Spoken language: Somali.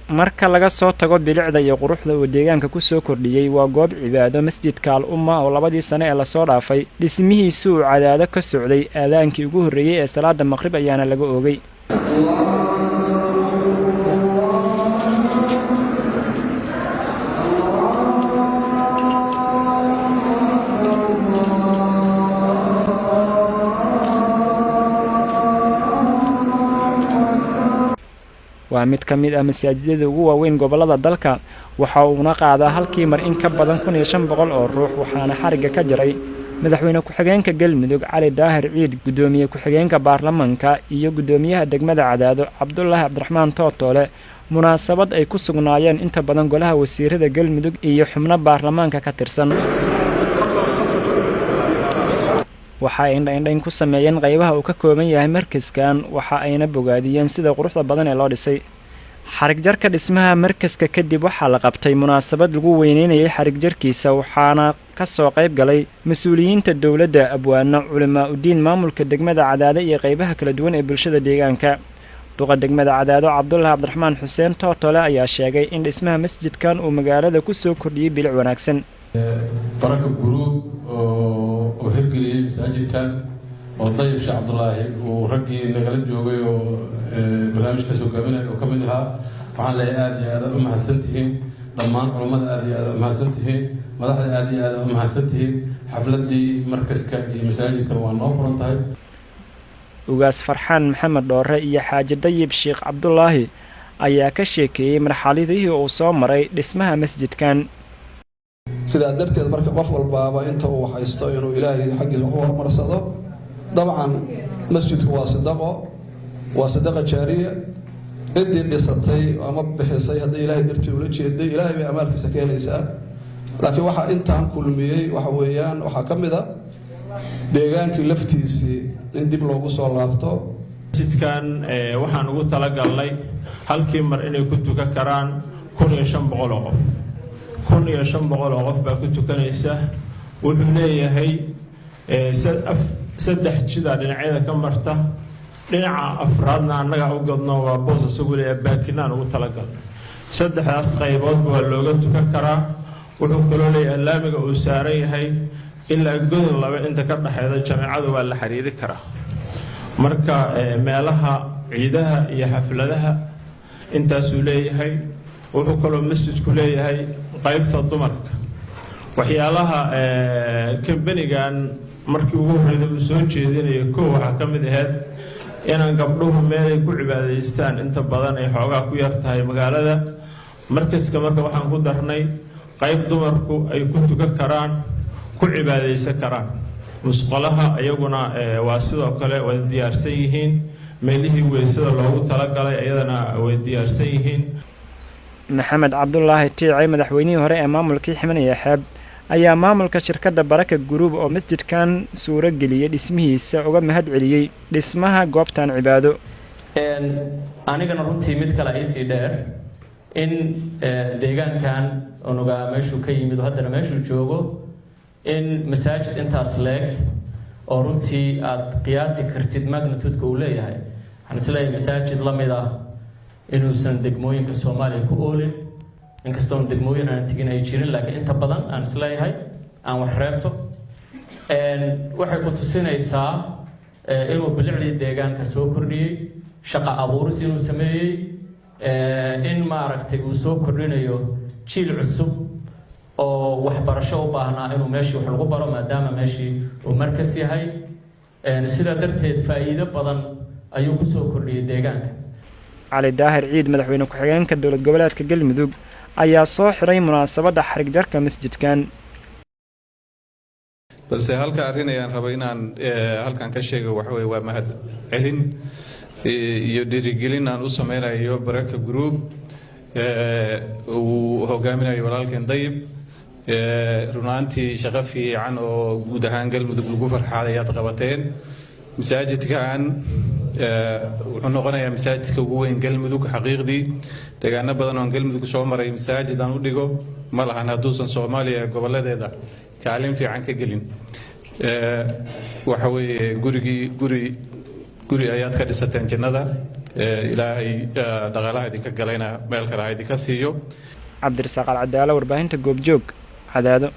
marka laga soo tago bilicda iyo quruxda uu deegaanka ku soo kordhiyey waa goob cibaado masjidka al-umma oo 2 sano ee la soo dhaafay dhismihiisu uu cadaado ka socday aadaankii ugu horreeyay ee salaada maqrib ayaana laga oogay waa mid ka mid ah masaajidada ugu waaweyn gobolada dalka waxa uuna qaadaa halkii mar in ka badan 1500 oo ruux waxaana xariga ka jiray madaxweyne ku-xigeenka Galmudug Cali Daahir Ciid gudoomiye ku-xigeenka baarlamaanka iyo gudoomiyaha degmada Cadaado Cabdullaahi Cabdiraxmaan Tootole munaasabad ay ku sugnaayeen inta badan golaha wasiirada Galmudug iyo xubno baarlamaanka ka tirsan waxa ay indhayn ku sameeyeen qaybaha uu ka kooban yahay markaskan waxa ayna bogaadiyeen sida quruxda badan ee loo dhisay xarig jarka dhismaha markaska kadib waxa la qabtay munaasabad lagu weyneynayay xarig jarkiisa waxaana ka soo qayb galay mas'uuliyiinta dawladda abwaana culamaa u diin maamulka degmada Cadaado iyo qaybaha kala duwan ee bulshada deegaanka duqa degmada Cadaado Cabdullaahi Cabdiraxmaan Xuseen Tootole ayaa sheegay in dhismaha masjidkan uu magaalada ku soo kordhiyay bilic wanaagsan baraka group oo hirgeliyay masaajidkan oo Dayib Sheekh Cabdullaahi oo ragii nagala joogay oo barnaamijka soo gaabinay oo kamid ahaa waxaan leeyahay aad iyo aad u mahadsantihiin dhammaan culimada aad iyo aad u mahadsantihiin madaxda aad iyo aad u mahadsantihiin xafladii markaska iyo masaajidkan waa noo furan tahay ugaas Farxaan Maxamed Dhoore iyo Xaaji Dayib Sheekh Cabdullaahi ayaa ka sheekeeyay marxaladihii uu soo maray dhismaha masjidkan sidaa darteed marka qof walbaaba inta uu haysto inuu ilaahay xaqiisa u hormarsado dabcan masjidku waa sadaqa jaariya cidii dhisatay ama bixisay haddii ilaahay dartii ula jeeday ilaahay bay amaalkiisa ka helaysaa laakiin waxa intaan kulmiyey waxa weeyaan waxaa ka mid ah deegaankii laftiisii in dib loogu soo laabto masjidkan waxaan ugu talagalnay halkii mar inay ku tukan karaan 1500 qof 1500 qof baa ku tukanaysa wuxuu leeyahay saddex jida dhinacyada ka marta dhinaca afraadna annaga u gadno waa boos isagu leeyahay baakinaan ugu talagal saddexdaas qaybood waa looga tukan karaa wuxuu kaloo leeyahay laamiga uu saaran yahay ilaa godol laba inta ka dhaxayda jameecadu waa la xiriiri karaa marka meelaha ciidaha iyo xafladaha intaasuu leeyahay wuxuu kaloo masjidku leeyahay qaybta dumarka waxyaalaha kambanigan markii ugu horreeyay uu soo jeedinayo waxa ka mid ahayd inaan gabdhuhu meel ay ku cibaadaystaan inta badan ay xoogaa ku yar tahay magaalada markaska marka waxaan ku darnay qayb dumarku ay ku tukan karaan ku cibaadaysan karaan musqalaha ayaguna waa sidoo kale way diyaarsan yihiin meelihii weysada loogu talagalay ayadana way diyaarsan yihiin maxamed cabdullaahi tiicay madaxweynihii hore ee maamulkii Ximanaya Xeeb ayaa maamulka shirkadda Baraka Group oo masjidkan suura geliyay dhismihiisa uga mahad celiyay dhismaha goobtan cibaado anigana runtii mid kale ay sii dheer in deegaankan onuga meeshuu ka yimid haddana meeshuu joogo in masaajid intaas leeg oo runtii aad qiyaasi kartid magnitude-ka uu leeyahay waxaan isleeyahay masaajid la mid ah inuusan degmooyinka Soomaaliya ku oolin inkastoo degmooyin aan tigin ay jirin laakiin inta badan aan isleeyahay aan wax reebto waxay ku tusinaysaa inuu bilicdii deegaanka soo kordhiyay shaqo abuuris inuu sameeyay in maaragtay uu soo kordhinayo jiil cusub oo waxbarasho u baahnaa inuu meeshii wax lagu baro maadaama meeshii uu markas yahay sidaa darteed faa'iido badan ayuu ku soo kordhiyay deegaanka Cali Daahir Ciid madaxweyne ku-xigeenka dawlad goboleedka Galmudug ayaa soo xiray munaasabada xarig jarka masjidkan balse halka arrin ayaan rabay inaan halkan ka sheego waxa weeye waa mahad celin iyo dhiirigelin aan u sameynayo Baraka Group uu hogaaminayo walaalkeen Dayib runaantii shaqo fiican oo guud ahaan Galmudug lagu farxaday aad qabateen masaajidkan wuxuu noqonayaa masaajidka ugu weyn Galmudug xaqiiqdii deegaano badan oo Galmudug soo maray masaajid aan u dhigo ma lahan hadduusan Soomaaliya goboleedeeda kaalin fiican ka gelin waxa weeye guri ayaad ka dhisateen jannada ilaahay dhaqaalaha idinka galayna meel kale ha idinka siiyo. cabdirasaaq alcadaalo, warbaahinta goobjoog, Cadaado.